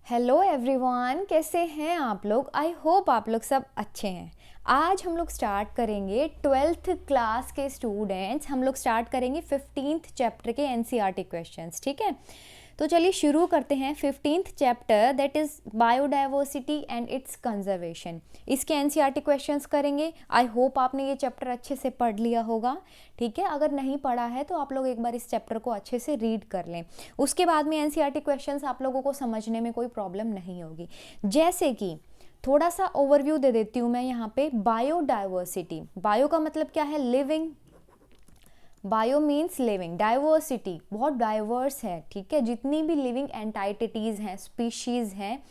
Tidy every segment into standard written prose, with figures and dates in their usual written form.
Hello everyone, कैसे हैं आप लोग। आई होप आप लोग सब अच्छे हैं। आज हम लोग स्टार्ट करेंगे 12th क्लास के स्टूडेंट्स। हम लोग स्टार्ट करेंगे 15th चैप्टर के एनसीईआरटी क्वेश्चंस। ठीक है, तो चलिए शुरू करते हैं। 15th chapter that is biodiversity and it's conservation, इसके एनसीईआरटी क्वेश्चंस करेंगे। आई होप आपने ये चैप्टर अच्छे से पढ़ लिया होगा। ठीक है, अगर नहीं पढ़ा है तो आप लोग एक बार इस चैप्टर को अच्छे से रीड कर लें। उसके बाद में एनसीईआरटी क्वेश्चंस आप लोगों को समझने में कोई प्रॉब्लम नहीं होगी। जैसे कि थोड़ा सा ओवरव्यू दे देती हूँ मैं यहाँ पे। बायोडाइवर्सिटी, बायो का मतलब क्या है? Living. Bio means living, diversity बहुत डाइवर्स है। ठीक है, जितनी भी लिविंग एंटाइटिटीज़ हैं, स्पीशीज़ हैं,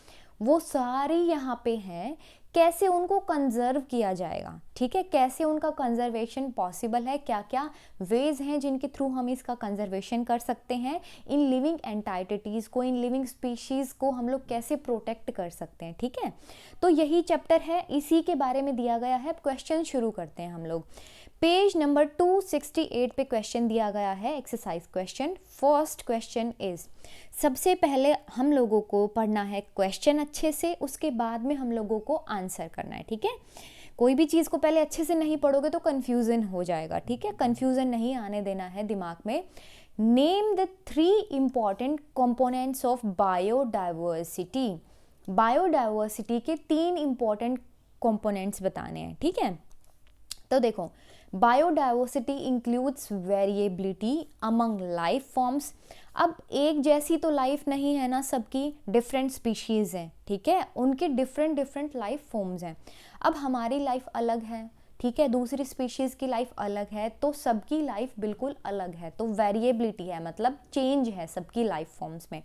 वो सारी यहाँ पे हैं। कैसे उनको कंजर्व किया जाएगा, ठीक है, कैसे उनका कंजर्वेशन पॉसिबल है, क्या क्या वेज हैं जिनके थ्रू हम इसका कंजर्वेशन कर सकते हैं। इन लिविंग एंटाइटिटीज़ को, इन लिविंग स्पीशीज़ को हम लोग कैसे प्रोटेक्ट कर सकते हैं। ठीक है, तो यही चैप्टर है, इसी के बारे में दिया गया है। क्वेश्चन शुरू करते हैं हम लोग। पेज नंबर 268 पे क्वेश्चन दिया गया है, exercise question. First question is, सबसे पहले हम लोगों को पढ़ना है क्वेश्चन अच्छे से, उसके बाद में हम लोगों को आंसर करना है। ठीक है, कोई भी चीज़ को पहले अच्छे से नहीं पढ़ोगे तो कन्फ्यूज़न हो जाएगा। ठीक है, कन्फ्यूज़न नहीं आने देना है दिमाग में। Name the 3 important components of biodiversity. Biodiversity के 3 इम्पॉर्टेंट कंपोनेंट्स बताने हैं। ठीक है, तो देखो, biodiversity includes variability among life forms. अब एक जैसी तो लाइफ नहीं है ना सबकी, डिफरेंट स्पीशीज़ हैं। ठीक है, उनके डिफरेंट लाइफ फॉर्म्स हैं। अब हमारी लाइफ अलग है, ठीक है, दूसरी स्पीशीज़ की लाइफ अलग है, तो सबकी लाइफ बिल्कुल अलग है। तो वेरिएबिलिटी है, मतलब चेंज है सबकी लाइफ फॉर्म्स में।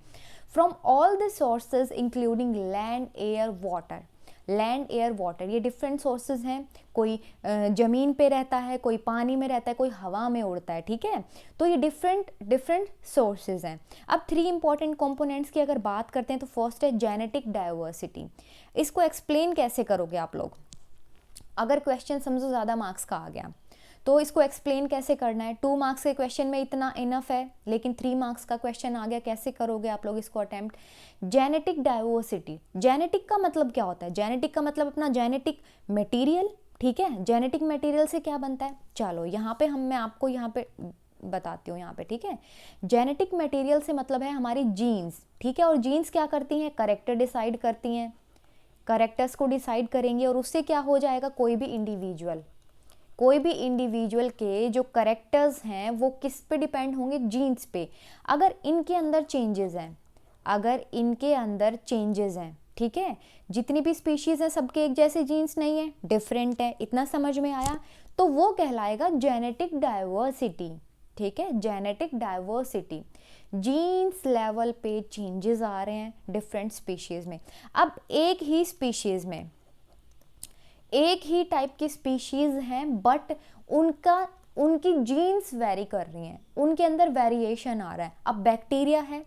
From all the sources including land, air, water. Land, air, water ये डिफरेंट सोर्सेज हैं। कोई ज़मीन पे रहता है, कोई पानी में रहता है, कोई हवा में उड़ता है। ठीक है, तो ये डिफरेंट सोर्सेज हैं। अब 3 इंपॉर्टेंट कंपोनेंट्स की अगर बात करते हैं तो फर्स्ट है जेनेटिक डाइवर्सिटी। इसको एक्सप्लेन कैसे करोगे आप लोग? अगर क्वेश्चन समझो ज़्यादा मार्क्स का आ गया तो इसको एक्सप्लेन कैसे करना है? 2 मार्क्स के क्वेश्चन में इतना इनफ है, लेकिन 3 मार्क्स का क्वेश्चन आ गया, कैसे करोगे आप लोग इसको अटेम्प्ट? जेनेटिक डाइवर्सिटी, जेनेटिक का मतलब क्या होता है? जेनेटिक का मतलब अपना जेनेटिक मटेरियल। ठीक है, जेनेटिक मटेरियल से क्या बनता है? चलो यहाँ पे मैं आपको यहाँ पे बताती हूँ यहाँ पे। ठीक है, जेनेटिक मटेरियल से मतलब है हमारी जीन्स। ठीक है, और जीन्स क्या करती हैं? करेक्टर डिसाइड करती हैं, करेक्टर्स को डिसाइड करेंगे, और उससे क्या हो जाएगा? कोई भी इंडिविजुअल के जो करेक्टर्स हैं वो किस पे डिपेंड होंगे? जीन्स पे। अगर इनके अंदर चेंजेस हैं, ठीक है, जितनी भी स्पीशीज़ हैं सबके एक जैसे जीन्स नहीं है, डिफरेंट है, इतना समझ में आया? तो वो कहलाएगा जेनेटिक डाइवर्सिटी। ठीक है, जेनेटिक डाइवर्सिटी, जीन्स लेवल पे चेंजेस आ रहे हैं डिफरेंट स्पीशीज़ में। अब एक ही टाइप की स्पीशीज़ हैं, बट उनकी जीन्स वेरी कर रही हैं, उनके अंदर वेरिएशन आ रहा है। अब बैक्टीरिया है,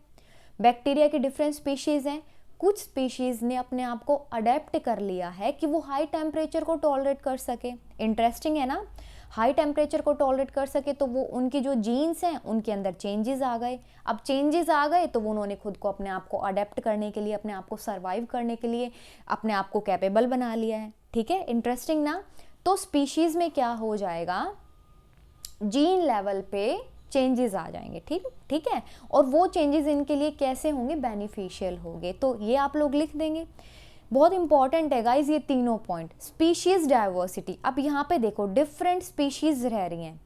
बैक्टीरिया की डिफरेंट स्पीशीज़ हैं। कुछ स्पीशीज़ ने अपने आप को अडेप्ट कर लिया है कि वो हाई टेम्परेचर को टॉलरेट कर सके। इंटरेस्टिंग है ना, हाई टेम्परेचर को टॉलरेट कर सके, तो वो उनकी जो जीन्स हैं उनके अंदर चेंजेस आ गए। अब चेंजेस आ गए तो वो उन्होंने खुद को, अपने आप को अडेप्ट करने के लिए, अपने आप को सर्वाइव करने के लिए अपने आप को कैपेबल बना लिया है। ठीक है, इंटरेस्टिंग ना। तो स्पीशीज़ में क्या हो जाएगा? जीन लेवल पे चेंजेस आ जाएंगे। ठीक है, और वो चेंजेस इनके लिए कैसे होंगे? बेनिफिशियल होंगे। तो ये आप लोग लिख देंगे, बहुत इंपॉर्टेंट है गाइज ये तीनों पॉइंट। स्पीशीज़ डाइवर्सिटी, अब यहाँ पे देखो डिफरेंट स्पीशीज़ रह रही हैं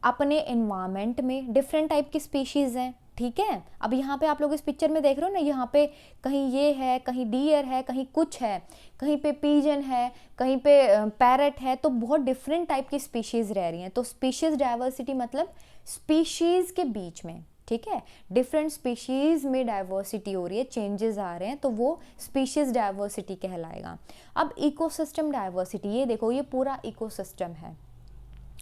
अपने एनवायरनमेंट में, डिफरेंट टाइप की स्पीशीज़ हैं। ठीक है, अब यहाँ पे आप लोग इस पिक्चर में देख रहे हो ना, यहाँ पे कहीं ये है, कहीं डियर है, कहीं कुछ है, कहीं पे पीजन है, कहीं पे पैरट है, तो बहुत डिफरेंट टाइप की स्पीशीज़ रह रही हैं। तो स्पीशीज़ डाइवर्सिटी मतलब स्पीशीज़ के बीच में, ठीक है, डिफरेंट स्पीशीज़ में डाइवर्सिटी हो रही है, चेंजेस आ रहे हैं, तो वो स्पीशीज़ डाइवर्सिटी कहलाएगा। अब इकोसिस्टम डाइवर्सिटी, ये देखो ये पूरा इकोसिस्टम है,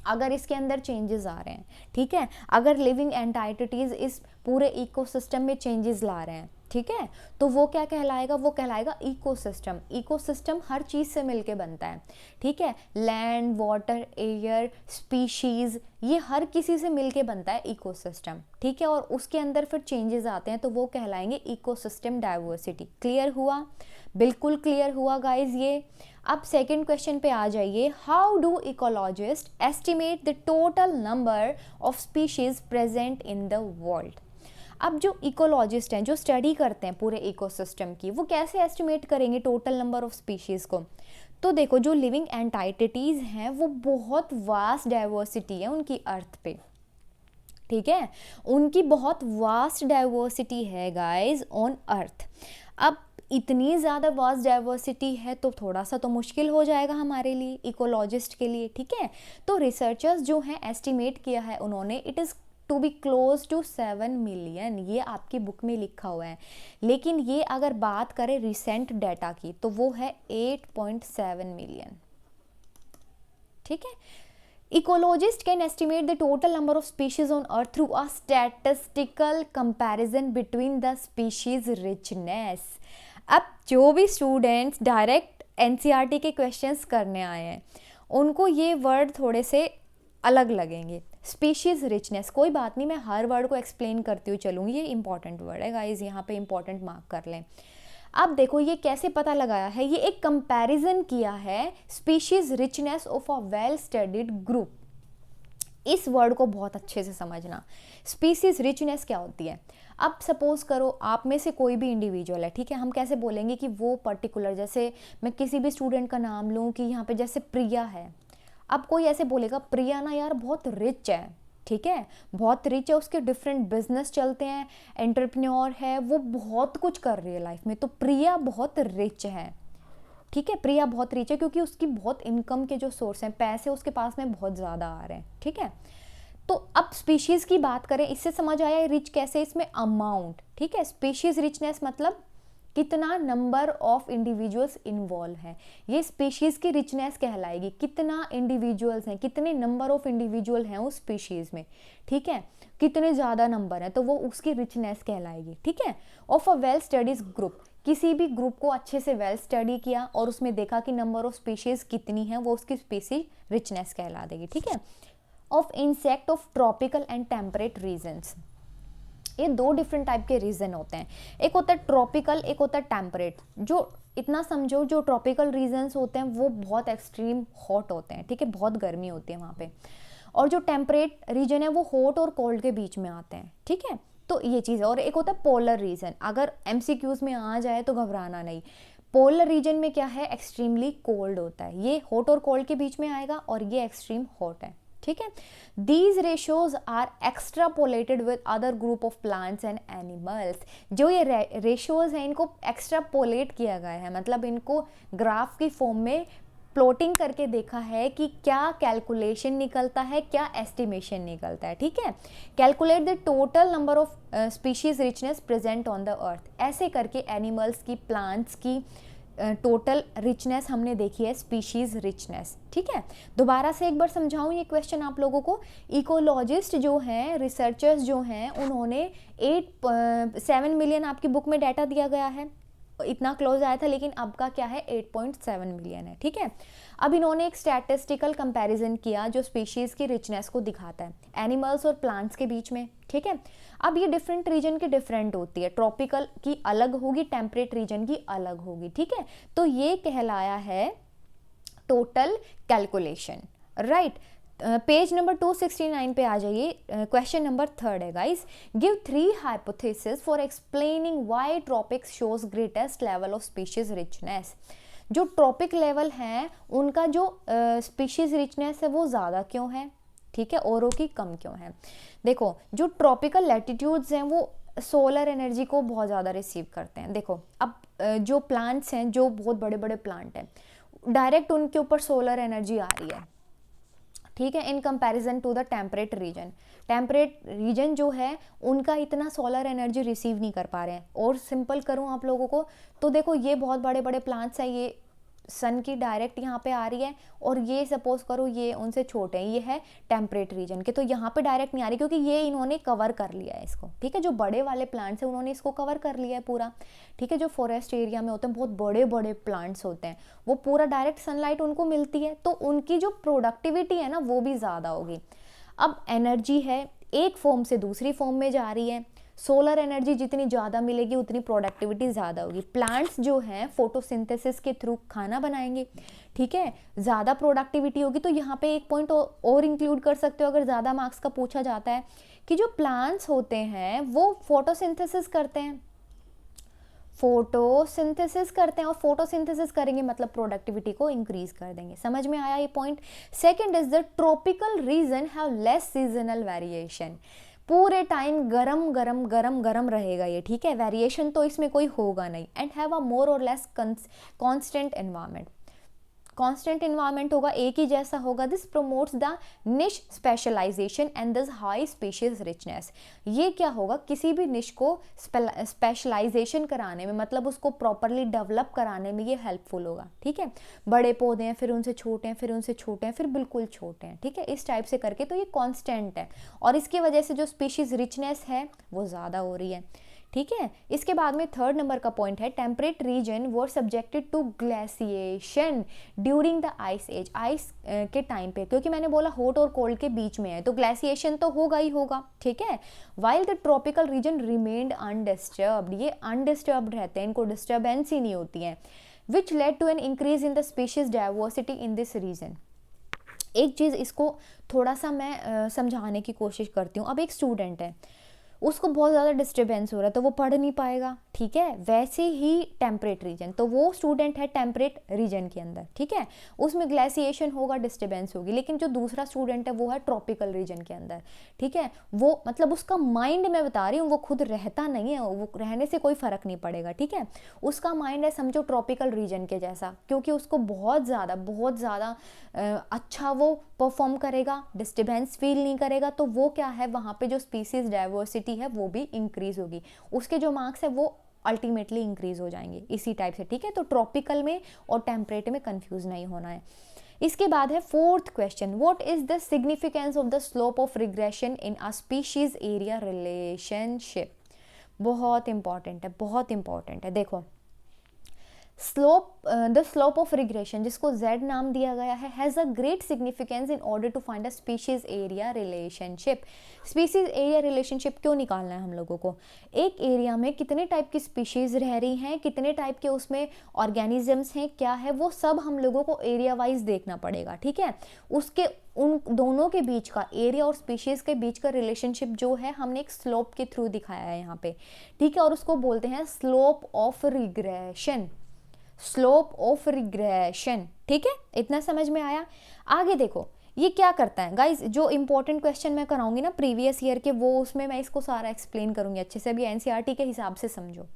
अगर इसके अंदर चेंजेस आ रहे हैं, ठीक है, अगर लिविंग एंटाइटिटीज़ इस पूरे इकोसिस्टम में चेंजेस ला रहे हैं, ठीक है, तो वो क्या कहलाएगा, वो कहलाएगा इकोसिस्टम। इकोसिस्टम हर चीज़ से मिलके बनता है, ठीक है, लैंड, वाटर, एयर, स्पीशीज़, ये हर किसी से मिलके बनता है इकोसिस्टम, ठीक है, और उसके अंदर फिर चेंजेस आते हैं तो वो कहलाएंगे इकोसिस्टम डाइवर्सिटी। क्लियर हुआ, बिल्कुल क्लियर हुआ गाइज ये। अब सेकंड क्वेश्चन पे आ जाइए, how do ecologist estimate the total number of species present in the world. अब जो इकोलॉजिस्ट हैं, जो स्टडी करते हैं पूरे इकोसिस्टम की, वो कैसे एस्टिमेट करेंगे टोटल नंबर ऑफ स्पीशीज़ को। तो देखो, जो लिविंग एंटाइटिटीज़ हैं वो बहुत वास्ट डाइवर्सिटी है उनकी अर्थ पे, ठीक है, उनकी बहुत वास्ट डाइवर्सिटी है गाइस ऑन अर्थ। अब इतनी ज़्यादा वास्ट डाइवर्सिटी है तो थोड़ा सा तो मुश्किल हो जाएगा हमारे लिए, इकोलॉजिस्ट के लिए, ठीक है। तो रिसर्चर्स जो हैं एस्टिमेट किया है उन्होंने, it is to be close to 7 million, ये आपकी बुक में लिखा हुआ है। लेकिन ये अगर बात करें रिसेंट डाटा की तो वो है 8.7 मिलियन, ठीक है। Ecologists can estimate the total number of species on earth through a statistical comparison between the species richness। अब जो भी स्टूडेंट्स डायरेक्ट एनसीईआरटी के क्वेश्चंस करने आए हैं उनको ये वर्ड थोड़े से अलग लगेंगे। स्पीशीज़ रिचनेस, कोई बात नहीं, मैं हर वर्ड को एक्सप्लेन करती हुई चलूँगी, ये इंपॉर्टेंट वर्ड है गाइज, यहाँ पे इंपॉर्टेंट मार्क कर लें। अब देखो ये कैसे पता लगाया है, ये एक कंपैरिजन किया है species richness of a well studied group. इस वर्ड को बहुत अच्छे से समझना, स्पीशीज रिचनेस क्या होती है। अब सपोज करो आप में से कोई भी इंडिविजुअल है, ठीक है, हम कैसे बोलेंगे कि वो पर्टिकुलर, जैसे मैं किसी भी स्टूडेंट का नाम लूँ कि यहाँ पे जैसे प्रिया है, अब कोई ऐसे बोलेगा प्रिया ना यार बहुत रिच है, ठीक है, बहुत रिच है, उसके डिफरेंट बिजनेस चलते हैं, एंटरप्रेन्योर है, वो बहुत कुछ कर रही है लाइफ में, तो प्रिया बहुत रिच है, ठीक है, प्रिया बहुत रिच है क्योंकि उसकी बहुत इनकम के जो सोर्स हैं, पैसे उसके पास में बहुत ज़्यादा आ रहे हैं, ठीक है। तो अब स्पीशीज़ की बात करें, इससे समझ आया रिच कैसे, इसमें अमाउंट, ठीक है, स्पीशीज़ रिचनेस मतलब कितना नंबर ऑफ इंडिविजुअल्स इन्वॉल्व है, ये स्पीशीज़ की रिचनेस कहलाएगी। कितना इंडिविजुअल्स हैं, कितने नंबर ऑफ इंडिविजुअल हैं उस स्पीशीज़ में, ठीक है, कितने ज़्यादा नंबर हैं तो वो उसकी रिचनेस कहलाएगी, ठीक है। Of a well studies group, किसी भी ग्रुप को अच्छे से वेल स्टडी किया और उसमें देखा कि नंबर ऑफ स्पीशीज़ कितनी है, वो उसकी स्पीशीज रिचनेस कहला देगी, ठीक है। Of insect of tropical and temperate regions, ये दो डिफरेंट टाइप के रीजन होते हैं, एक होता है ट्रॉपिकल, एक होता है टेम्परेट। जो इतना समझो, जो ट्रॉपिकल रीजन्स होते हैं वो बहुत एक्सट्रीम हॉट होते हैं, ठीक है, बहुत गर्मी होती है वहाँ पे, और जो टेम्परेट रीजन है वो हॉट और कोल्ड के बीच में आते हैं, ठीक है। तो ये चीज़ है, और एक होता है पोलर रीजन, अगर MCQs में आ जाए तो घबराना नहीं। पोलर रीजन में क्या है, एक्सट्रीमली कोल्ड होता है, ये हॉट और कोल्ड के बीच में आएगा, और ये एक्सट्रीम हॉट है, ठीक है। These ratios are extrapolated with other group of plants and animals. जो ये रेशोज हैं इनको एक्स्ट्रापोलेट किया गया है, मतलब इनको ग्राफ की फॉर्म में प्लॉटिंग करके देखा है कि क्या कैलकुलेशन निकलता है, क्या एस्टिमेशन निकलता है, ठीक है। Calculate the total number of species richness present on the earth, ऐसे करके एनिमल्स की, प्लांट्स की टोटल रिचनेस हमने देखी है, स्पीशीज रिचनेस, ठीक है। दोबारा से एक बार समझाऊं ये क्वेश्चन आप लोगों को। इकोलॉजिस्ट जो हैं, रिसर्चर्स जो हैं, उन्होंने 7 मिलियन आपकी बुक में डाटा दिया गया है, इतना क्लोज आया था, लेकिन अब का क्या है 8.7 मिलियन है, ठीक है। अब इन्होंने एक स्टैटिस्टिकल कंपैरिजन किया जो स्पीशीज़ की रिचनेस को दिखाता है एनिमल्स और प्लांट्स के बीच में, ठीक है। अब ये डिफरेंट रीजन की डिफरेंट होती है, ट्रॉपिकल की अलग होगी, टेम्परेट रीजन की अलग होगी, ठीक है। तो ये कहलाया है total calculation, right. Page number 269 पे आ जाइए, क्वेश्चन नंबर 3 है guys. Give 3 hypothesis for explaining why tropics shows greatest level of species richness. जो ट्रॉपिक लेवल हैं उनका जो स्पीशीज रिचनेस है वो ज़्यादा क्यों है, ठीक है, औरों की कम क्यों है। देखो जो ट्रॉपिकल लैटिट्यूड्स हैं वो सोलर एनर्जी को बहुत ज़्यादा रिसीव करते हैं। देखो अब जो प्लांट्स हैं, जो बहुत बड़े बड़े प्लांट हैं, डायरेक्ट उनके ऊपर सोलर एनर्जी आ रही है, ठीक है, in comparison to the temperate region. Temperate region जो है उनका इतना सोलर एनर्जी रिसीव नहीं कर पा रहे हैं। और सिंपल करूँ आप लोगों को तो देखो ये बहुत बड़े बड़े प्लांट्स हैं, ये सन की डायरेक्ट यहाँ पे आ रही है, और ये सपोज करो ये उनसे छोटे हैं, ये है टेम्परेट रीजन के, तो यहाँ पे डायरेक्ट नहीं आ रही क्योंकि ये इन्होंने कवर कर लिया है इसको, ठीक है। जो बड़े वाले प्लांट्स हैं उन्होंने इसको कवर कर लिया है पूरा, ठीक है। जो फॉरेस्ट एरिया में होते हैं बहुत बड़े बड़े प्लांट्स होते हैं, वो पूरा डायरेक्ट सनलाइट उनको मिलती है, तो उनकी जो प्रोडक्टिविटी है ना वो भी ज़्यादा होगी। अब एनर्जी है एक फॉर्म से दूसरी फॉर्म में जा रही है, सोलर एनर्जी जितनी ज़्यादा मिलेगी उतनी प्रोडक्टिविटी ज़्यादा होगी। प्लांट्स जो हैं फोटोसिंथेसिस के थ्रू खाना बनाएंगे, ठीक है, ज़्यादा प्रोडक्टिविटी होगी। तो यहाँ पे एक पॉइंट और इंक्लूड कर सकते हो अगर ज़्यादा मार्क्स का पूछा जाता है, कि जो प्लांट्स होते हैं वो फोटोसिंथेसिस करते हैं, फोटोसिंथेसिस करते हैं, और फोटोसिंथेसिस करेंगे मतलब प्रोडक्टिविटी को इंक्रीज कर देंगे। समझ में आया ये point. Second is the tropical reason have less seasonal variation, पूरे टाइम गरम गरम गरम गरम रहेगा ये, ठीक है, वेरिएशन तो इसमें कोई होगा नहीं। एंड हैव अ मोर और less constant environment, constant environment होगा, एक ही जैसा होगा। This promotes the niche specialization and this high species richness. ये क्या होगा, किसी भी निश को स्पेशलाइजेशन कराने में, मतलब उसको प्रॉपरली डेवलप कराने में ये हेल्पफुल होगा, ठीक है। बड़े पौधे हैं, फिर उनसे छोटे हैं, फिर उनसे छोटे हैं, फिर बिल्कुल छोटे हैं, ठीक है, इस टाइप से करके, तो ये कॉन्स्टेंट है, और इसकी वजह से जो स्पीशीज रिचनेस है वो ज़्यादा हो रही है, ठीक है। इसके बाद में थर्ड नंबर का पॉइंट है temperate region were subjected to glaciation during the ice age, ice के टाइम पे, क्योंकि मैंने बोला हॉट और कोल्ड के बीच में है तो ग्लेशिएशन तो होगा ही होगा, ठीक है। While the tropical region remained undisturbed, ये अनडिस्टर्ब्ड रहते हैं, इनको डिस्टर्बेंस ही नहीं होती है, which led to an increase in the species diversity in this region. एक चीज़ इसको थोड़ा सा मैं समझाने की कोशिश करती हूँ। अब एक स्टूडेंट है, उसको बहुत ज़्यादा डिस्टर्बेंस हो रहा है तो वो पढ़ नहीं पाएगा, ठीक है। वैसे ही टेम्परेट रीजन, तो वो स्टूडेंट है टेम्परेट रीजन के अंदर, ठीक है, उसमें ग्लेशिएशन होगा, डिस्टर्बेंस होगी। लेकिन जो दूसरा स्टूडेंट है वो है ट्रॉपिकल रीजन के अंदर, ठीक है। वो मतलब उसका माइंड मैं बता रही हूँ, वो खुद रहता नहीं है, वो रहने से कोई फ़र्क नहीं पड़ेगा, ठीक है। उसका माइंड है समझो ट्रॉपिकल रीजन के जैसा, क्योंकि उसको बहुत ज़्यादा अच्छा वो परफॉर्म करेगा, डिस्टर्बेंस फील नहीं करेगा, तो वो क्या है, वहाँ पे जो स्पीसीज डाइवर्सिटी है वो भी इंक्रीज होगी, उसके जो मार्क्स है वो अल्टीमेटली इंक्रीज हो जाएंगे इसी टाइप से, ठीक है। तो ट्रॉपिकल में और टेम्परेट में कंफ्यूज नहीं होना है। इसके बाद है fourth question, what is the significance of the slope of regression in a species area relationship. बहुत इंपॉर्टेंट है, बहुत इंपॉर्टेंट है। देखो द स्लोप ऑफ रिग्रेशन, जिसको Z नाम दिया गया है, has a great significance in order to find a species area relationship. Species area relationship क्यों निकालना है हम लोगों को, एक एरिया में कितने टाइप की स्पीशीज रह रही हैं, कितने टाइप के उसमें ऑर्गेनिजम्स हैं, क्या है, वो सब हम लोगों को एरिया वाइज देखना पड़ेगा, ठीक है। उसके उन दोनों के बीच का, एरिया और स्पीशीज के बीच का रिलेशनशिप जो है हमने एक स्लोप के थ्रू दिखाया है यहाँ पे, ठीक है, और उसको बोलते हैं slope of regression, slope of regression, ठीक है। इतना समझ में आया। आगे देखो ये क्या करता है गाइज, जो इंपॉर्टेंट क्वेश्चन मैं कराऊंगी ना प्रीवियस ईयर के, वो उसमें मैं इसको सारा एक्सप्लेन करूंगी अच्छे से, अभी एनसीईआरटी के हिसाब से समझो।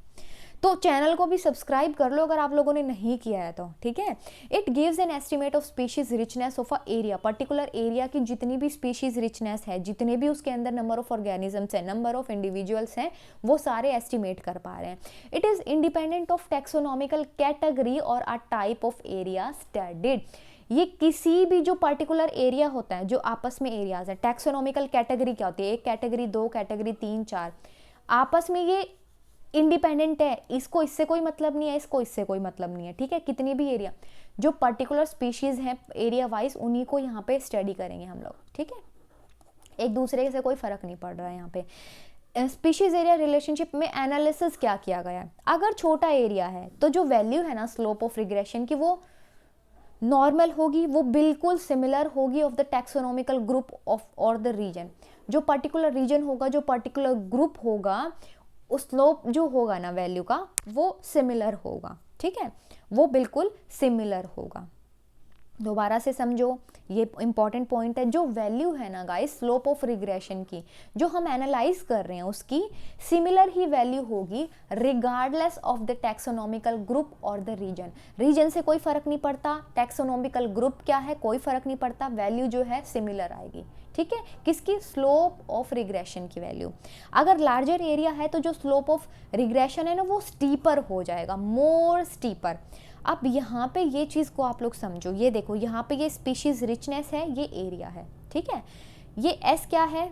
तो चैनल को भी सब्सक्राइब कर लो अगर आप लोगों ने नहीं किया है तो, ठीक है। It gives an estimate of species richness of a area, particular area की जितनी भी स्पीशीज रिचनेस है, जितने भी उसके अंदर नंबर ऑफ ऑर्गेनिजम्स है, नंबर ऑफ इंडिविजुअल्स हैं, वो सारे एस्टिमेट कर पा रहे हैं। It is independent of taxonomical category और a type of area studied. ये किसी भी जो पर्टिकुलर एरिया होता है, जो आपस में एरियाज है, टैक्सोनॉमिकल कैटेगरी क्या होती है, एक कैटेगरी, दो कैटेगरी, तीन, चार, आपस में ये इंडिपेंडेंट है, इसको इससे कोई मतलब नहीं है, इसको इससे कोई मतलब नहीं है, ठीक है। कितनी भी एरिया जो पर्टिकुलर स्पीशीज हैं एरिया वाइज, उन्हीं को यहाँ पे स्टडी करेंगे हम लोग, ठीक है। एक दूसरे से कोई फर्क नहीं पड़ रहा है यहाँ पे। स्पीशीज एरिया रिलेशनशिप में एनालिसिस क्या किया गया है, अगर छोटा एरिया है तो जो वैल्यू है ना स्लोप ऑफ रिग्रेशन की, वो नॉर्मल होगी, वो बिल्कुल सिमिलर होगी of the taxonomical group of और द रीजन। जो पर्टिकुलर रीजन होगा, जो पर्टिकुलर ग्रुप होगा, उस स्लोप जो होगा ना वैल्यू का, वो सिमिलर होगा, ठीक है, वो बिल्कुल सिमिलर होगा। दोबारा से समझो, ये इंपॉर्टेंट पॉइंट है। जो वैल्यू है ना गाइस स्लोप ऑफ रिग्रेशन की, जो हम एनालाइज कर रहे हैं, उसकी सिमिलर ही वैल्यू होगी regardless of the taxonomical group और द रीजन। रीजन से कोई फर्क नहीं पड़ता, टैक्सोनॉमिकल ग्रुप क्या है कोई फर्क नहीं पड़ता, वैल्यू जो है सिमिलर आएगी, ठीक है, किसकी, स्लोप ऑफ रिग्रेशन की वैल्यू। अगर लार्जर एरिया है तो जो स्लोप ऑफ रिग्रेशन है ना वो स्टीपर हो जाएगा, मोर स्टीपर। अब यहाँ पे ये चीज़ को आप लोग समझो, ये देखो यहाँ पे ये स्पीशीज रिचनेस है, ये एरिया है, ठीक है, ये एस क्या है,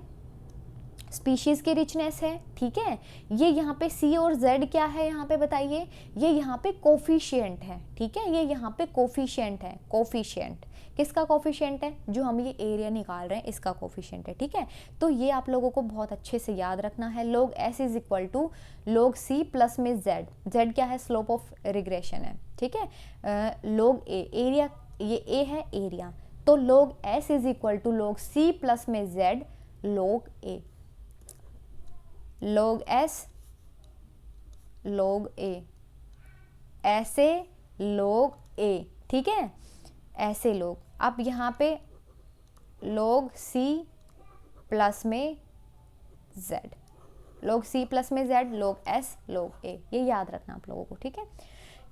स्पीशीज़ की रिचनेस है, ठीक है, ये यहाँ पे सी और जेड क्या है यहाँ पे बताइए, ये यहाँ पे कोफिशिएंट है, ठीक है, ये यहाँ पे कोफिशिएंट है, कोफिशिएंट किसका कोफिशिएंट है, जो हम ये एरिया निकाल रहे हैं इसका कोफिशिएंट है, ठीक है। तो ये आप लोगों को बहुत अच्छे से याद रखना है, log s is equal to log c plus में z, z क्या है, स्लोप ऑफ रिग्रेशन है, ठीक है, log a, एरिया ये a है एरिया, तो log s is equal to log c plus में z log a, log s log a, ऐसे log a, ठीक है, ऐसे log। अब यहाँ पे log c प्लस में z, log c प्लस में z log s log a, ये याद रखना आप लोगों को, ठीक है।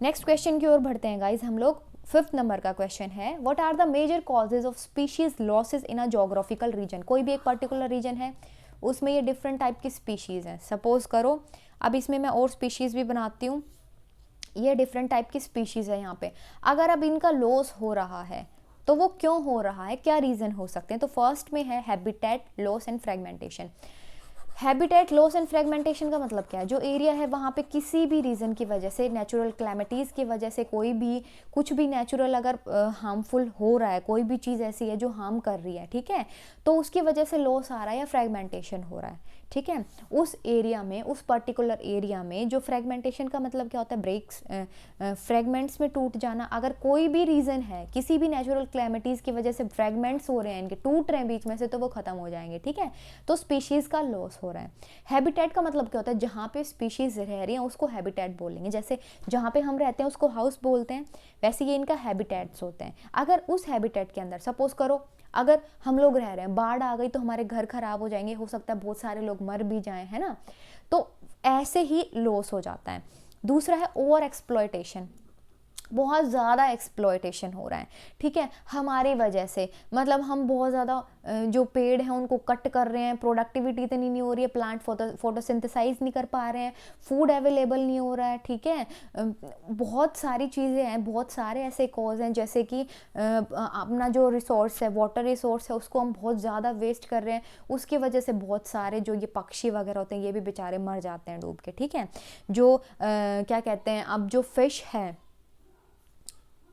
नेक्स्ट क्वेश्चन की ओर बढ़ते हैं गाइज हम लोग। 5th नंबर का क्वेश्चन है, what are the major causes of species losses in a geographical region. कोई भी एक पर्टिकुलर रीजन है, उसमें ये डिफरेंट टाइप की स्पीशीज हैं, सपोज करो, अब इसमें मैं और स्पीशीज भी बनाती हूँ, ये डिफरेंट टाइप की स्पीशीज है यहाँ पे। अगर अब इनका लॉस हो रहा है तो वो क्यों हो रहा है, क्या रीजन हो सकते हैं। तो फर्स्ट में है habitat loss and fragmentation. Habitat loss and fragmentation का मतलब क्या है, जो एरिया है वहाँ पे किसी भी रीज़न की वजह से, नेचुरल क्लैमिटीज़ की वजह से, कोई भी कुछ भी नेचुरल अगर हार्मफुल हो रहा है, कोई भी चीज़ ऐसी है जो हार्म कर रही है, ठीक है, तो उसकी वजह से लॉस आ रहा है या फ्रेगमेंटेशन हो रहा है, ठीक है। उस एरिया में, उस पर्टिकुलर एरिया में जो फ्रेगमेंटेशन का मतलब क्या होता है, ब्रेक्स, फ्रेगमेंट्स में टूट जाना। अगर कोई भी रीज़न है, किसी भी नेचुरल क्लैमिटीज़ की वजह से फ्रेगमेंट्स हो रहे हैं, इनके टूट रहे हैं बीच में से, तो वो ख़त्म हो जाएंगे, ठीक है, तो स्पीशीज़ का लॉस हो रहा है। हैबिटेट का मतलब क्या होता है, जहाँ पे स्पीशीज़ रह रही हैं उसको हैबिटेट बोलेंगे। जैसे जहाँ पे हम रहते हैं उसको हाउस बोलते हैं, वैसे ये इनका हैबिटेट्स होते हैं। अगर उस हैबिटेट के अंदर सपोज करो अगर हम लोग रह रहे हैं, बाढ़ आ गई तो हमारे घर खराब हो जाएंगे, हो सकता है बहुत सारे लोग मर भी जाएं, है ना, तो ऐसे ही लॉस हो जाता है। दूसरा है ओवर एक्सप्लॉयटेशन, बहुत ज़्यादा एक्सप्लॉयटेशन हो रहा है, ठीक है, हमारी वजह से, मतलब हम बहुत ज़्यादा जो पेड़ हैं उनको कट कर रहे हैं, प्रोडक्टिविटी इतनी नहीं हो रही है, प्लांट फोटोसिंथेसाइज नहीं कर पा रहे हैं, फूड अवेलेबल नहीं हो रहा है, ठीक है, बहुत सारी चीज़ें हैं, बहुत सारे ऐसे कॉज हैं, जैसे कि अपना जो रिसोर्स है, वाटर रिसोर्स है, उसको हम बहुत ज़्यादा वेस्ट कर रहे हैं, उसकी वजह से बहुत सारे जो ये पक्षी वगैरह होते हैं ये भी बेचारे मर जाते हैं डूब के, ठीक है। जो क्या कहते हैं, अब जो फिश है,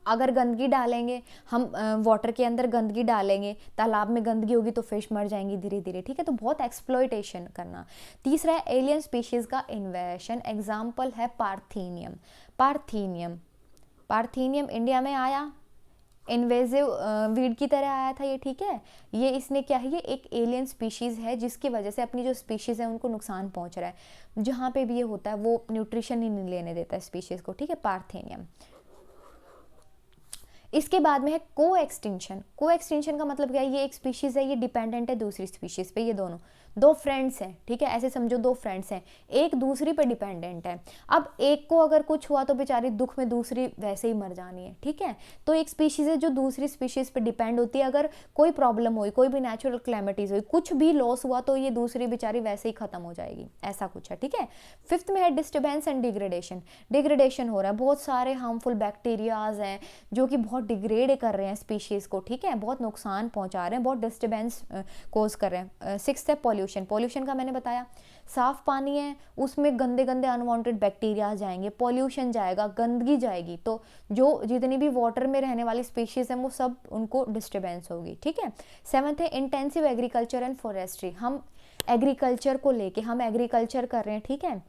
अगर गंदगी डालेंगे हम, वाटर के अंदर गंदगी डालेंगे, तालाब में गंदगी होगी तो फिश मर जाएंगी धीरे धीरे, ठीक है, तो बहुत एक्सप्लॉयटेशन करना। तीसरा है एलियन स्पीशीज़ का इन्वेशन, एग्जाम्पल है पार्थेनियम। पार्थेनियम, पार्थेनियम इंडिया में आया, इन्वेजिव वीड की तरह आया था ये, ठीक है, ये इसने क्या है, ये एक एलियन स्पीशीज़ है जिसकी वजह से अपनी जो स्पीशीज़ है उनको नुकसान पहुंच रहा है। जहाँ पे भी ये होता है वो न्यूट्रिशन ही नहीं लेने देता है स्पीशीज़ को, ठीक है, पार्थेनियम। इसके बाद में है को एक्सटिंक्शन। को एक्सटिंक्शन का मतलब क्या है, ये एक स्पीशीज़ है, ये डिपेंडेंट है दूसरी स्पीशीज़ पे, ये दोनों दो फ्रेंड्स हैं, ठीक है, ऐसे समझो दो फ्रेंड्स हैं, एक दूसरी पे डिपेंडेंट है। अब एक को अगर कुछ हुआ तो बेचारी दुख में दूसरी वैसे ही मर जानी है, ठीक है, तो एक स्पीशीज़ है जो दूसरी स्पीशीज़ पे डिपेंड होती है, अगर कोई प्रॉब्लम हुई, कोई भी नेचुरल क्लैमिटीज़ हुई, कुछ भी लॉस हुआ तो ये दूसरी बेचारी वैसे ही ख़त्म हो जाएगी, ऐसा कुछ है, ठीक है। 5th में है डिस्टर्बेंस एंड डिग्रेडेशन। डिग्रेडेशन हो रहा है, बहुत सारे हार्मफुल बैक्टीरियाज हैं जो कि बहुत डिग्रेड कर रहे हैं स्पीशीज़ को, ठीक है, बहुत नुकसान पहुंचा रहे हैं, बहुत डिस्टर्बेंस कोज कर रहे हैं। 6th है पॉल्यूशन। पॉल्यूशन का मैंने बताया, साफ पानी है उसमें गंदे गंदे अनवांटेड बैक्टीरिया जाएंगे, पॉल्यूशन जाएगा, गंदगी जाएगी, तो जो जितनी भी वाटर में रहने वाली स्पीशीज़ हैं वो सब उनको डिस्टर्बेंस होगी, ठीक है। 7th है इंटेंसिव एग्रीकल्चर एंड फॉरेस्ट्री। हम एग्रीकल्चर को लेके, हम एग्रीकल्चर कर रहे हैं, ठीक है,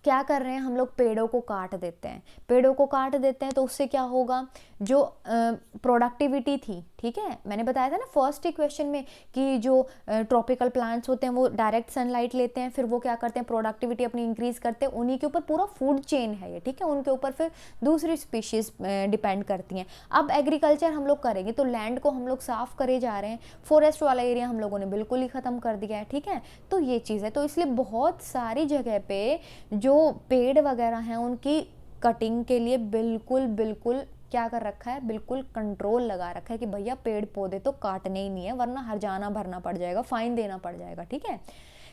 क्या कर रहे हैं हम लोग, पेड़ों को काट देते हैं, पेड़ों को काट देते हैं तो उससे क्या होगा, जो प्रोडक्टिविटी थी, ठीक है, मैंने बताया था ना फर्स्ट ही क्वेश्चन में कि जो ट्रॉपिकल प्लांट्स होते हैं वो डायरेक्ट सनलाइट लेते हैं, फिर वो क्या करते हैं, प्रोडक्टिविटी अपनी इंक्रीज करते हैं, उन्हीं के ऊपर पूरा फूड चेन है ये, ठीक है, उनके ऊपर फिर दूसरी स्पीशीज़ डिपेंड करती हैं। अब एग्रीकल्चर हम लोग करेंगे तो लैंड को हम लोग साफ करे जा रहे हैं, फॉरेस्ट वाला एरिया हम लोगों ने बिल्कुल ही ख़त्म कर दिया है, ठीक है, तो ये चीज़ है। तो इसलिए बहुत सारी जगह पे जो पेड़ वगैरह हैं उनकी कटिंग के लिए बिल्कुल बिल्कुल क्या कर रखा है, बिल्कुल कंट्रोल लगा रखा है कि भैया पेड़ पौधे तो काटने ही नहीं है, वरना हर्जाना भरना पड़ जाएगा, फाइन देना पड़ जाएगा, ठीक है।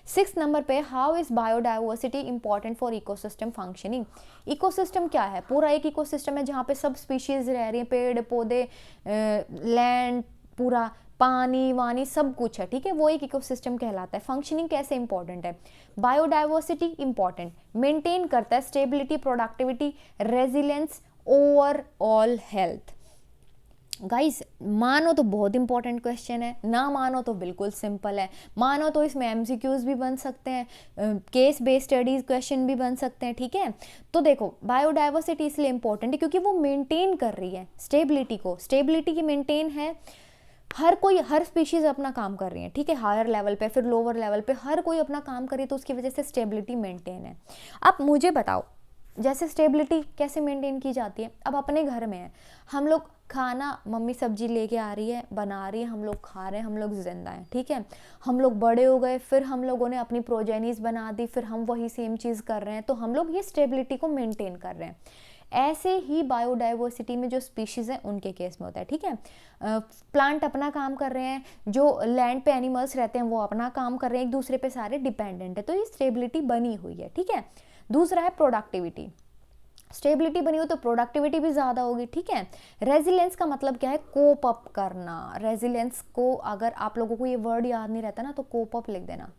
6 नंबर पे, how is biodiversity important for ecosystem functioning. Ecosystem क्या है, पूरा एक इकोसिस्टम है जहाँ पे सब स्पीशीज रह रही हैं, पेड़ पौधे, लैंड, पूरा पानी वानी सब कुछ है, ठीक है, वो एक इकोसिस्टम कहलाता है। फंक्शनिंग कैसे इंपॉर्टेंट है, बायोडाइवर्सिटी इंपॉर्टेंट, मेंटेन करता है stability, productivity, resilience, overall health. Guys मानो तो बहुत इंपॉर्टेंट क्वेश्चन है, ना मानो तो बिल्कुल सिंपल है, मानो तो इसमें एमसीक्यूज भी बन सकते हैं, केस बेस्ड स्टडीज क्वेश्चन भी बन सकते हैं, ठीक है। तो देखो बायोडाइवर्सिटी इसलिए इंपॉर्टेंट है क्योंकि वो मेंटेन कर रही है स्टेबिलिटी को, स्टेबिलिटी की मेंटेन है, हर स्पीशीज अपना काम कर रही है, ठीक है, हायर लेवल पे, फिर लोअर लेवल पे, हर कोई अपना काम करे, तो उसकी वजह से स्टेबिलिटी मेंटेन है। अब मुझे बताओ, जैसे स्टेबिलिटी कैसे मेंटेन की जाती है, अब अपने घर में है, हम लोग खाना, मम्मी सब्जी लेके आ रही है, बना रही है, हम लोग खा रहे हैं, हम लोग जिंदा हैं, ठीक है। हम लोग बड़े हो गए, फिर हम लोगों ने अपनी प्रोजेनीज बना दी, फिर हम वही सेम चीज़ कर रहे हैं, तो हम लोग ये स्टेबिलिटी को मेंटेन कर रहे हैं। ऐसे ही बायोडाइवर्सिटी में जो स्पीशीज़ हैं उनके केस में होता है, ठीक है। प्लांट अपना काम कर रहे हैं, जो लैंड पे एनिमल्स रहते हैं वो अपना काम कर रहे हैं, एक दूसरे पे सारे डिपेंडेंट है, तो ये स्टेबिलिटी बनी हुई है, ठीक है। दूसरा है प्रोडक्टिविटी, स्टेबिलिटी बनी हो तो प्रोडक्टिविटी भी ज़्यादा होगी, ठीक है। रेजिलेंस का मतलब क्या है, कोप अप करना। रेजिलेंस को अगर आप लोगों को ये वर्ड याद नहीं रहता ना तो कोप अप लिख देना,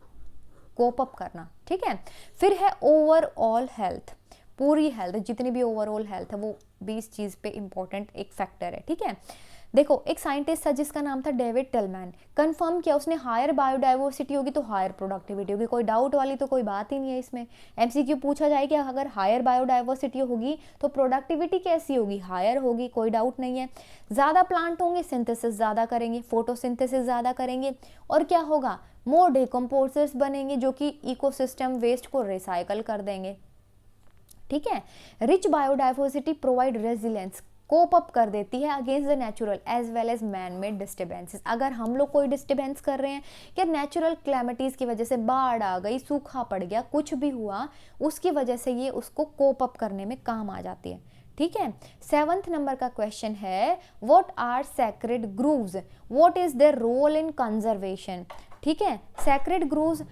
कोप अप करना, ठीक है। फिर है ओवरऑल हेल्थ, पूरी हेल्थ, जितनी भी ओवरऑल हेल्थ है वो भी इस चीज़ पे इंपॉर्टेंट एक फैक्टर है, ठीक है। देखो एक साइंटिस्ट था जिसका नाम था डेविड टिलमैन, कंफर्म किया उसने, हायर बायोडाइवर्सिटी होगी तो हायर प्रोडक्टिविटी होगी, कोई डाउट वाली तो कोई बात ही नहीं है इसमें। एमसीक्यू पूछा जाए कि अगर हायर बायोडाइवर्सिटी होगी तो प्रोडक्टिविटी कैसी होगी, हायर होगी, कोई डाउट नहीं है। ज़्यादा प्लांट होंगे, सिंथेसिस ज़्यादा करेंगे, फोटोसिंथेसिस ज़्यादा करेंगे, और क्या होगा, मोर डिकम्पोजर्स बनेंगे जो कि इकोसिस्टम वेस्ट को रिसाइकल कर देंगे, ठीक है। Rich biodiversity provide resilience, cope up कर देती है against the natural as well as man made disturbances. अगर हम लोग कोई डिस्टर्बेंस कर रहे हैं या नेचुरल क्लैमिटीज़ की वजह से बाढ़ आ गई, सूखा पड़ गया, कुछ भी हुआ, उसकी वजह से ये उसको कोप अप करने में काम आ जाती है, ठीक है। 7th नंबर का क्वेश्चन है, what are sacred groves, what is their role in conservation, ठीक है। Sacred groves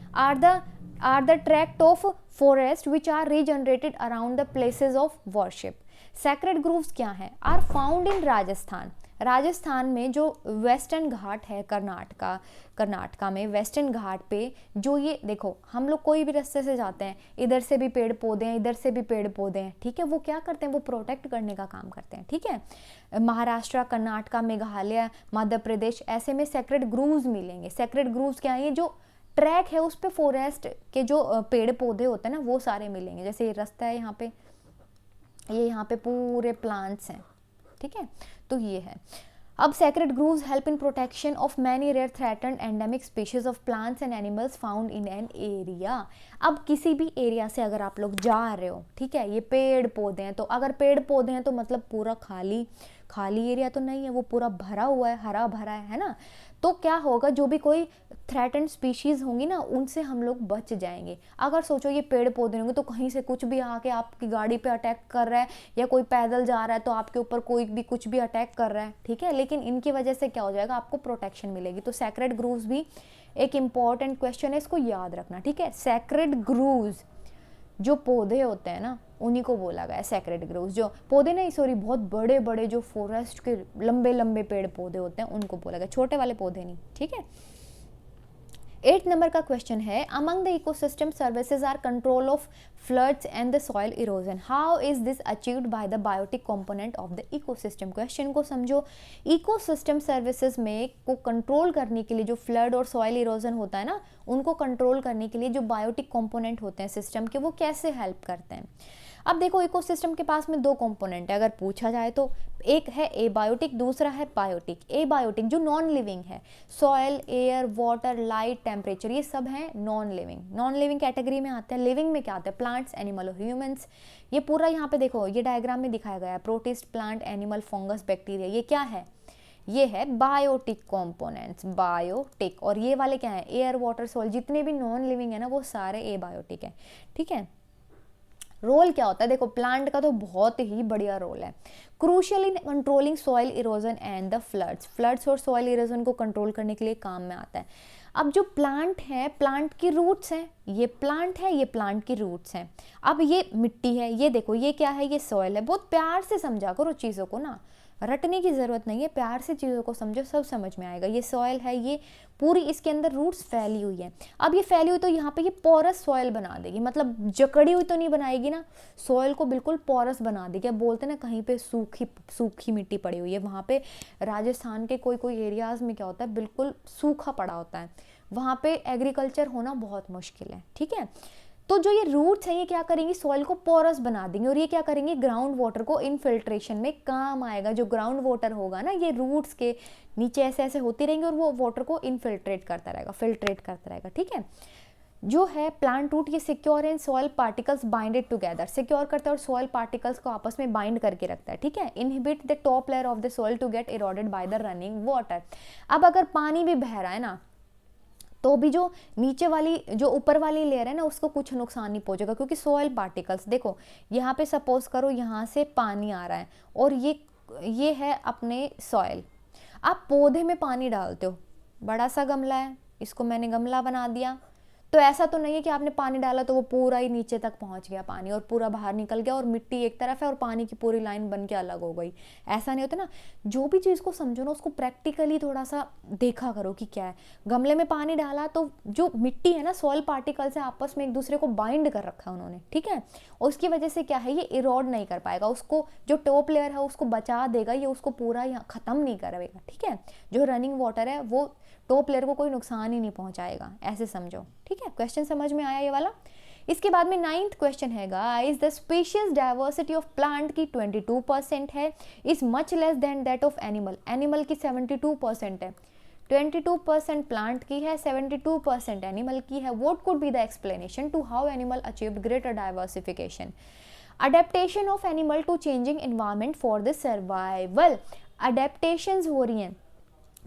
are the tract of forest which are regenerated around the places of worship. Sacred groves क्या हैं, are found in Rajasthan. Rajasthan में जो western घाट है, कर्नाटका में western घाट पे, जो ये देखो हम लोग कोई भी रास्ते से जाते हैं, इधर से भी पेड़ पौधे हैं, इधर से भी पेड़ पौधे हैं, ठीक है, वो क्या करते हैं, वो प्रोटेक्ट करने का काम करते हैं, ठीक है। महाराष्ट्र, कर्नाटका, मेघालय, मध्य प्रदेश, ऐसे में सेक्रेड ग्रूव्स मिलेंगे। सेक्रेड ग्रूव्स क्या है, ये जो ट्रैक है उस पे फॉरेस्ट के जो पेड़ पौधे होते हैं ना वो सारे मिलेंगे। जैसे ये रास्ता है यहाँ पे, ये यहाँ पे पूरे प्लांट्स हैं, ठीक है, तो ये है। अब sacred groves help in protection of many rare threatened endemic species of plants and animals found in an area. अब किसी भी एरिया से अगर आप लोग जा रहे हो, ठीक है, ये पेड़ पौधे हैं, तो अगर पेड़ पौधे हैं तो मतलब पूरा खाली एरिया तो नहीं है, वो पूरा भरा हुआ है, हरा भरा है ना। तो क्या होगा, जो भी कोई थ्रेटन्ड स्पीशीज़ होंगी ना उनसे हम लोग बच जाएंगे। अगर सोचो ये पेड़ पौधे होंगे तो कहीं से कुछ भी आके आपकी गाड़ी पे अटैक कर रहा है, या कोई पैदल जा रहा है तो आपके ऊपर कोई भी कुछ भी अटैक कर रहा है, ठीक है, लेकिन इनकी वजह से क्या हो जाएगा, आपको प्रोटेक्शन मिलेगी। तो सैक्रेड ग्रूव्स भी एक इम्पॉर्टेंट क्वेश्चन है, इसको याद रखना, ठीक है। सैक्रेड ग्रूव्स जो पौधे होते हैं ना उन्हीं को बोला गया है सैक्रेड ग्रूव्स। जो पौधे नहीं, सॉरी, बहुत बड़े बड़े जो फॉरेस्ट के लंबे लंबे पेड़ पौधे होते हैं उनको बोला गया, छोटे वाले पौधे नहीं, ठीक है। 8 नंबर का क्वेश्चन है, among the ecosystem services are control of floods and the soil erosion, how is this achieved by the biotic component of the ecosystem. Question को समझो, इकोसिस्टम सर्विसेज में को कंट्रोल करने के लिए जो फ्लड और सॉइल इरोजन होता है ना, उनको कंट्रोल करने के लिए जो बायोटिक कंपोनेंट होते हैं सिस्टम के, वो कैसे हेल्प करते हैं। अब देखो इकोसिस्टम के पास में 2 कंपोनेंट है, अगर पूछा जाए तो एक है एबायोटिक, दूसरा है बायोटिक। एबायोटिक जो नॉन लिविंग है, soil, air, water, light, temperature, ये सब हैं non living. Non living category में आते हैं। लिविंग में क्या आता है, प्लांट्स, एनिमल और ह्यूमंस। ये पूरा यहाँ पे देखो, ये डायग्राम में दिखाया गया है, protist, plant, animal, fungus, bacteria, ये क्या है, ये है बायोटिक कंपोनेंट्स, बायोटिक। और ये वाले क्या है, एयर, वाटर, सॉइल, जितने भी नॉन लिविंग है ना वो सारे एबायोटिक है, ठीक है। रोल क्या होता है, देखो प्लांट का तो बहुत ही बढ़िया रोल है। Crucial in controlling soil erosion and the floods और सॉइल इरोजन को कंट्रोल करने के लिए काम में आता है। अब जो प्लांट है, प्लांट की रूट्स हैं, ये प्लांट है, ये प्लांट की रूट्स हैं। अब ये मिट्टी है, ये देखो ये क्या है, ये सॉइल है। बहुत प्यार से समझा करो चीज़ों को ना, रटने की ज़रूरत नहीं है, प्यार से चीज़ों को समझो, सब समझ में आएगा। ये सॉइल है, ये पूरी इसके अंदर रूट्स फैली हुई है। अब ये फैली हुई तो यहाँ पे ये पोरस सॉइल बना देगी, मतलब जकड़ी हुई तो नहीं बनाएगी ना, सॉइल को बिल्कुल पोरस बना देगी। अब बोलते हैं ना कहीं पे सूखी मिट्टी पड़ी हुई है, वहाँ पे राजस्थान के कोई एरियाज़ में क्या होता है, बिल्कुल सूखा पड़ा होता है, वहाँ पे एग्रीकल्चर होना बहुत मुश्किल है, ठीक है। तो जो ये रूट्स हैं ये क्या करेंगी, सॉइल को पोरस बना देंगे, और ये क्या करेंगे, ग्राउंड वाटर को इनफिल्ट्रेशन में काम आएगा। जो ग्राउंड वाटर होगा ना, ये रूट्स के नीचे ऐसे ऐसे होती रहेंगी और वो वाटर को इनफिल्ट्रेट करता रहेगा, फिल्ट्रेट करता रहेगा, ठीक है। जो है प्लांट रूट, ये secure and soil particles binded together, secure करता है और सॉइल पार्टिकल्स को आपस में बाइंड करके रखता है, ठीक है। Inhibit the top layer of the soil to get eroded by the running water. अब अगर पानी भी बह रहा है ना, तो भी जो नीचे वाली, जो ऊपर वाली लेयर है ना, उसको कुछ नुकसान नहीं पहुंचेगा, क्योंकि सॉइल पार्टिकल्स, देखो यहाँ पे सपोज करो यहाँ से पानी आ रहा है और ये है अपने सॉइल। आप पौधे में पानी डालते हो, बड़ा सा गमला है, इसको मैंने गमला बना दिया, तो ऐसा तो नहीं है कि आपने पानी डाला तो वो पूरा ही नीचे तक पहुंच गया पानी और पूरा बाहर निकल गया और मिट्टी एक तरफ है और पानी की पूरी लाइन बन के अलग हो गई। ऐसा नहीं होता ना, जो भी चीज़ को समझो ना, उसको प्रैक्टिकली थोड़ा सा देखा करो कि क्या है। गमले में पानी डाला तो जो मिट्टी है ना, सॉइल पार्टिकल्स है, आपस में एक दूसरे को बाइंड कर रखा है उन्होंने, ठीक है। और उसकी वजह से क्या है, ये इरोड नहीं कर पाएगा, उसको जो टॉप लेयर है उसको बचा देगा, ये उसको पूरा यहाँ ख़त्म नहीं करेगा, ठीक है। जो रनिंग वाटर है वो टॉप लेयर को कोई नुकसान ही नहीं पहुंचाएगा, ऐसे समझो, ठीक है। क्वेश्चन समझ में आया ये वाला। इसके बाद में 9th क्वेश्चन है guys, the species diversity of plant की 22% है, is much less than that of animal. Animal की 72% है, 22% प्लांट की है, 72% एनिमल की है। What could be the explanation to how animal achieved greater diversification. Adaptation of animal to changing environment for the survival. Adaptations हो रही हैं,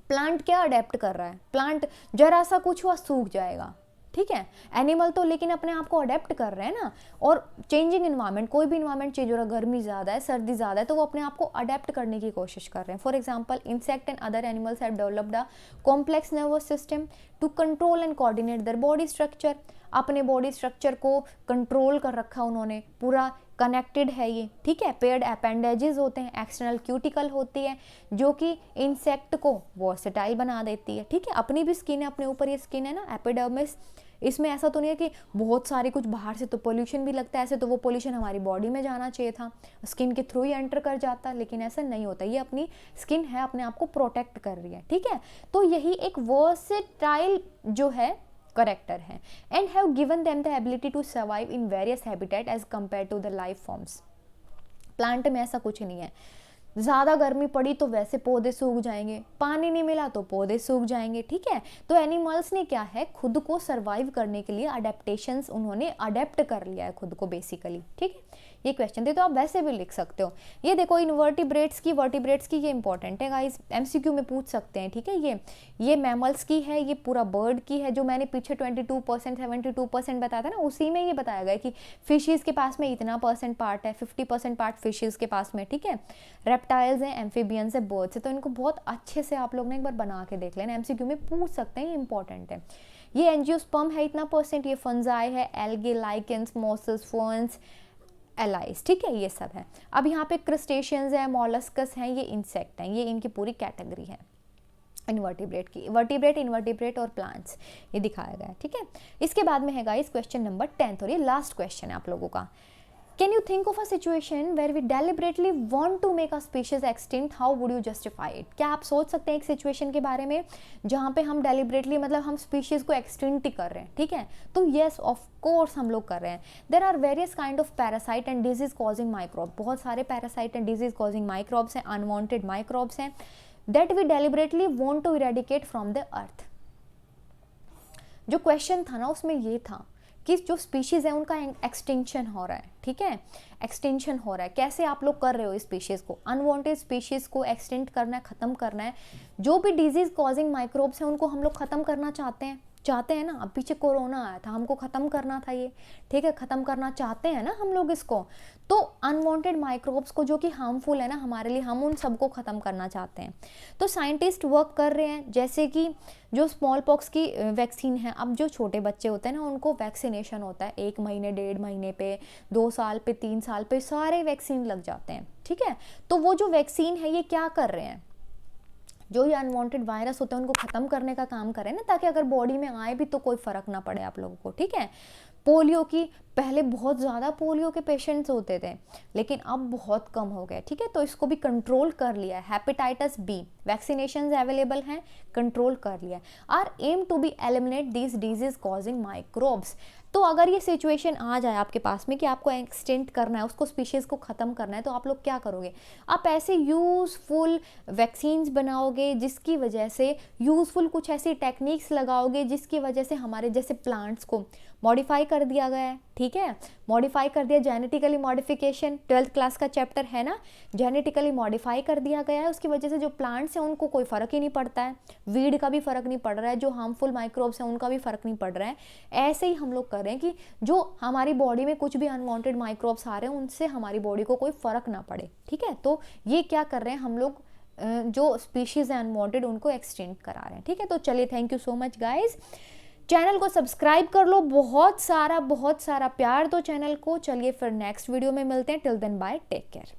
plant क्या अडेप्ट कर रहा है, प्लांट जरा सा कुछ हुआ सूख जाएगा, ठीक है। एनिमल तो लेकिन अपने आप को अडेप्ट कर रहे हैं ना, और चेंजिंग इन्वायरमेंट, कोई भी इन्वायरमेंट चेंज हो रहा है, गर्मी ज़्यादा है, सर्दी ज़्यादा है, तो वो अपने आप को अडेप्ट करने की कोशिश कर रहे हैं। For example, insect and other animals have developed a complex nervous system to control and coordinate their body structure. अपने बॉडी स्ट्रक्चर को कंट्रोल कर रखा उन्होंने, पूरा कनेक्टेड है ये, ठीक है। पेयर्ड अपेंडेजेस होते हैं, एक्सटर्नल क्यूटिकल होती है जो कि इंसेक्ट को वर्सेटाइल बना देती है, ठीक है। अपनी भी स्किन है, अपने ऊपर ये स्किन है ना, एपिडर्मिस, इसमें ऐसा तो नहीं है कि बहुत सारे कुछ बाहर से तो पोल्यूशन भी लगता है, ऐसे तो वो पोल्यूशन हमारी बॉडी में जाना चाहिए था, स्किन के थ्रू ही एंटर कर जाता, लेकिन ऐसा नहीं होता, ये अपनी स्किन है, अपने आप को प्रोटेक्ट कर रही है, ठीक है। तो यही एक वर्सेटाइल जो है करेक्टर है, and have given them the ability to survive in various habitat as compare to the life forms. Plant में ऐसा कुछ नहीं है, ज़्यादा गर्मी पड़ी तो वैसे पौधे सूख जाएंगे, पानी नहीं मिला तो पौधे सूख जाएंगे, ठीक है। तो एनिमल्स ने क्या है, खुद को सर्वाइव करने के लिए अडेप्टेशंस उन्होंने अडेप्ट कर लिया है खुद को बेसिकली, ठीक है। ये क्वेश्चन थे तो आप वैसे भी लिख सकते हो। ये देखो इनवर्टिब्रेट्स की, वर्टिब्रेट्स की, ये इंपॉर्टेंट है गाइस, एमसीक्यू में पूछ सकते हैं, ठीक है। ये मैमल्स की है, ये पूरा बर्ड की है। जो मैंने पीछे 22% 72% बताया था ना, उसी में ये बताया गया कि फिशेस के पास में इतना % पार्ट है, 50% पार्ट फिशेस के पास में, ठीक है। रेप्टाइल्स हैं, एम्फीबियंस है, बर्ड्स है, तो इनको बहुत अच्छे से आप लोग ने एक बार बना के देख लेना, एमसीक्यू में पूछ सकते हैं, ये इंपॉर्टेंट है। ये एंजियोस्पर्म है इतना %, ये फंजाई है, algae, lichens, mosses, ferns, alias, ठीक है, ये सब है। अब यहाँ पे क्रस्टेशियंस है, मॉलस्कस हैं, ये इंसेक्ट हैं, ये इनकी पूरी कैटेगरी है इनवर्टिब्रेट की। वर्टिब्रेट, इनवर्टिब्रेट और प्लांट्स ये दिखाया गया है, ठीक है। इसके बाद में है गाइस क्वेश्चन नंबर 10 और ये लास्ट क्वेश्चन है आप लोगों का। Can you think of a situation where we deliberately want to make a species extinct? How would you justify it? क्या आप सोच सकते हैं एक सिचुएशन के बारे में जहाँ पे हम deliberately, मतलब हम स्पीशीज को एक्सटिंक्ट ही कर रहे हैं, ठीक है। तो yes, of course हम लोग कर रहे हैं। There are various kind of parasite and disease causing microbe, बहुत सारे parasite and disease causing microbes हैं, unwanted microbes हैं, that we deliberately want to eradicate from the earth। जो क्वेश्चन था ना उसमें ये था कि जो स्पीशीज़ है उनका एक्सटिंक्शन हो रहा है, ठीक है, एक्सटिंक्शन हो रहा है। कैसे आप लोग कर रहे हो इस स्पीशीज़ को, अनवांटेड स्पीशीज़ को एक्सटेंट करना है, ख़त्म करना है। जो भी डिजीज़ कॉजिंग माइक्रोब्स हैं उनको हम लोग ख़त्म करना चाहते हैं, चाहते हैं ना। अब पीछे कोरोना आया था, हमको ख़त्म करना था ये, ठीक है, ख़त्म करना चाहते हैं ना हम लोग इसको। तो अनवांटेड माइक्रोब्स को जो कि हार्मफुल है ना हमारे लिए, हम उन सबको ख़त्म करना चाहते हैं। तो साइंटिस्ट वर्क कर रहे हैं, जैसे कि जो स्मॉल पॉक्स की वैक्सीन है। अब जो छोटे बच्चे होते हैं ना उनको वैक्सीनेशन होता है 1 महीने 1.5 महीने पे, 2 साल पे, 3 साल पे, सारे वैक्सीन लग जाते हैं, ठीक है। तो वो जो वैक्सीन है ये क्या कर रहे हैं, जो ये अनवांटेड वायरस होते हैं उनको ख़त्म करने का काम करें ना, ताकि अगर बॉडी में आए भी तो कोई फ़र्क ना पड़े आप लोगों को, ठीक है। पोलियो की, पहले बहुत ज़्यादा पोलियो के पेशेंट्स होते थे, लेकिन अब बहुत कम हो गए, ठीक है। तो इसको भी कंट्रोल कर लिया है। हेपेटाइटिस बी वैक्सीनेशंस अवेलेबल हैं, कंट्रोल कर लिया है। Are aim to be eliminate this disease causing microbes. तो अगर ये सिचुएशन आ जाए आपके पास में कि आपको एक्सटेंट करना है, उसको स्पीशीज़ को ख़त्म करना है, तो आप लोग क्या करोगे? आप ऐसे यूज़फुल वैक्सीन्स बनाओगे जिसकी वजह से, यूज़फुल कुछ ऐसी टेक्निक्स लगाओगे जिसकी वजह से हमारे जैसे प्लांट्स को मॉडिफाई कर दिया गया है, ठीक है, मॉडिफाई कर दिया, जेनेटिकली मॉडिफिकेशन 12th क्लास का चैप्टर है ना, जेनेटिकली मॉडिफाई कर दिया गया है। उसकी वजह से जो प्लांट्स हैं उनको कोई फ़र्क ही नहीं पड़ता है, वीड का भी फ़र्क नहीं पड़ रहा है, जो हार्मफुल माइक्रोब्स हैं उनका भी फ़र्क नहीं पड़ रहा है। ऐसे ही हम लोग कर रहे हैं कि जो हमारी बॉडी में कुछ भी अनवांटेड माइक्रोब्स आ रहे हैं उनसे हमारी बॉडी को कोई फ़र्क ना पड़े, ठीक है। तो ये क्या कर रहे हैं हम लोग, जो स्पीशीज़ हैं अनवांटेड उनको एक्सटेंड करा रहे हैं, ठीक है। तो चलिए, thank you so much guys. Channel को सब्सक्राइब कर लो, बहुत सारा प्यार दो चैनल को। चलिए फिर नेक्स्ट वीडियो में मिलते हैं। Till then bye, take care.